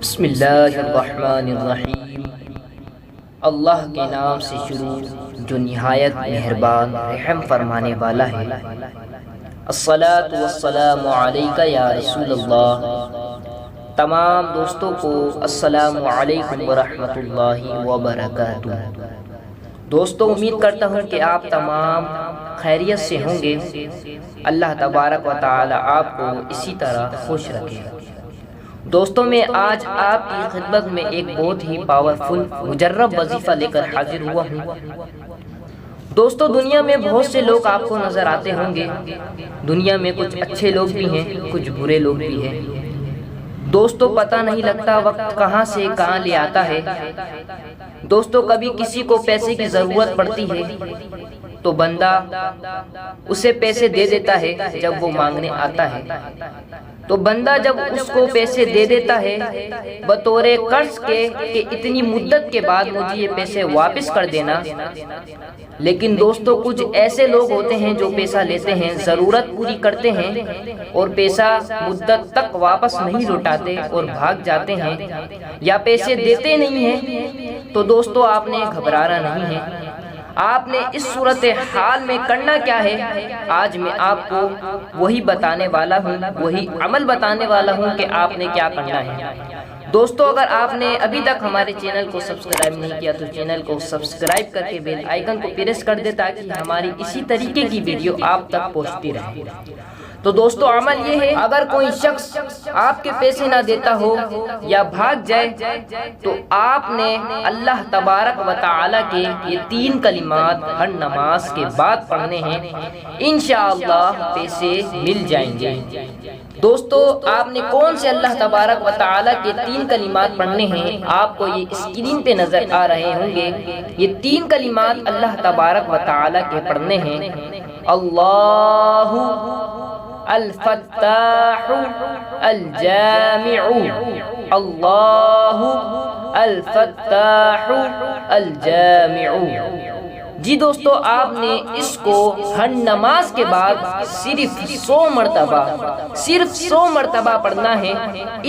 بسم اللہ الرحمن الرحیم۔ اللہ کے نام سے شروع جو نہایت مہربان رحم فرمانے والا ہے۔ الصلاۃ والسلام علیک یا رسول اللہ۔ تمام دوستوں کو السلام علیکم ورحمۃ اللہ وبرکاتہ۔ دوستو، امید کرتا ہوں کہ آپ تمام خیریت سے ہوں گے۔ اللہ تبارک و تعالی آپ کو اسی طرح خوش رکھے۔ دوستوں، میں آج آپ کی خدمت میں ایک بہت ہی پاورفل مجرب وظیفہ لے کر حاضر ہوا ہوں۔ دوستو، دنیا میں بہت سے لوگ آپ کو نظر آتے ہوں گے۔ دنیا میں کچھ اچھے لوگ بھی ہیں، کچھ برے لوگ بھی ہیں۔ دوستو، پتہ نہیں لگتا وقت کہاں سے کہاں لے آتا ہے۔ دوستو، کبھی کسی کو پیسے کی ضرورت پڑتی ہے تو بندہ اسے پیسے دے دیتا ہے جب وہ مانگنے آتا ہے۔ تو بندہ جب اس کو پیسے دے دیتا ہے بطور قرض کے کہ اتنی مدت کے بعد مجھے یہ پیسے واپس کر دینا، لیکن دوستو کچھ ایسے لوگ ہوتے ہیں جو پیسہ لیتے ہیں، ضرورت پوری کرتے ہیں اور پیسہ مدت تک واپس نہیں لوٹاتے اور بھاگ جاتے ہیں یا پیسے دیتے نہیں ہیں۔ تو دوستو، آپ نے گھبرانا نہیں ہے۔ آپ نے اس صورتحال میں کرنا کیا ہے، آج میں آپ کو وہی بتانے والا ہوں، وہی عمل بتانے والا ہوں کہ آپ نے کیا کرنا ہے۔ دوستو، اگر آپ نے ابھی تک ہمارے چینل کو سبسکرائب نہیں کیا تو چینل کو سبسکرائب کر کے بیل آئیکن کو پریس کر دے تاکہ ہماری اسی طریقے کی ویڈیو آپ تک پہنچتی رہے۔ تو دوستو، عمل یہ ہے، اگر کوئی شخص آپ کے پیسے نہ دیتا ہو یا بھاگ جائے تو آپ نے اللہ تبارک و تعالی کے یہ 3 کلمات ہر نماز کے بعد پڑھنے ہیں، انشاءاللہ پیسے مل جائیں گے۔ دوستو، آپ نے کون سے اللہ تبارک و تعالی کے 3 کلمات پڑھنے ہیں، آپ کو یہ اسکرین پہ نظر آ رہے ہوں گے۔ یہ 3 کلمات اللہ تبارک و تعالی کے پڑھنے ہیں: اللہ الفتاح الجامع، اللہ الفتاح الجامع۔ جی دوستو، آپ نے اس کو ہر نماز کے بعد صرف 100 مرتبہ پڑھنا ہے۔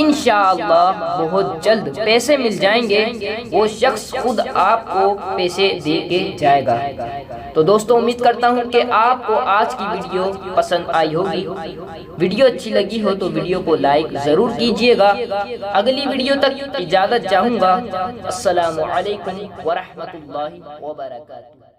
انشاءاللہ بہت جلد پیسے مل جائیں گے، وہ شخص خود آپ کو پیسے دے کے جائے گا۔ تو دوستو، امید کرتا ہوں کہ آپ کو آج کی ویڈیو پسند آئی ہوگی۔ ویڈیو اچھی لگی ہو تو ویڈیو کو لائک ضرور کیجئے گا۔ اگلی ویڈیو تک اجازت چاہوں گا۔ السلام علیکم ورحمۃ اللہ وبرکاتہ۔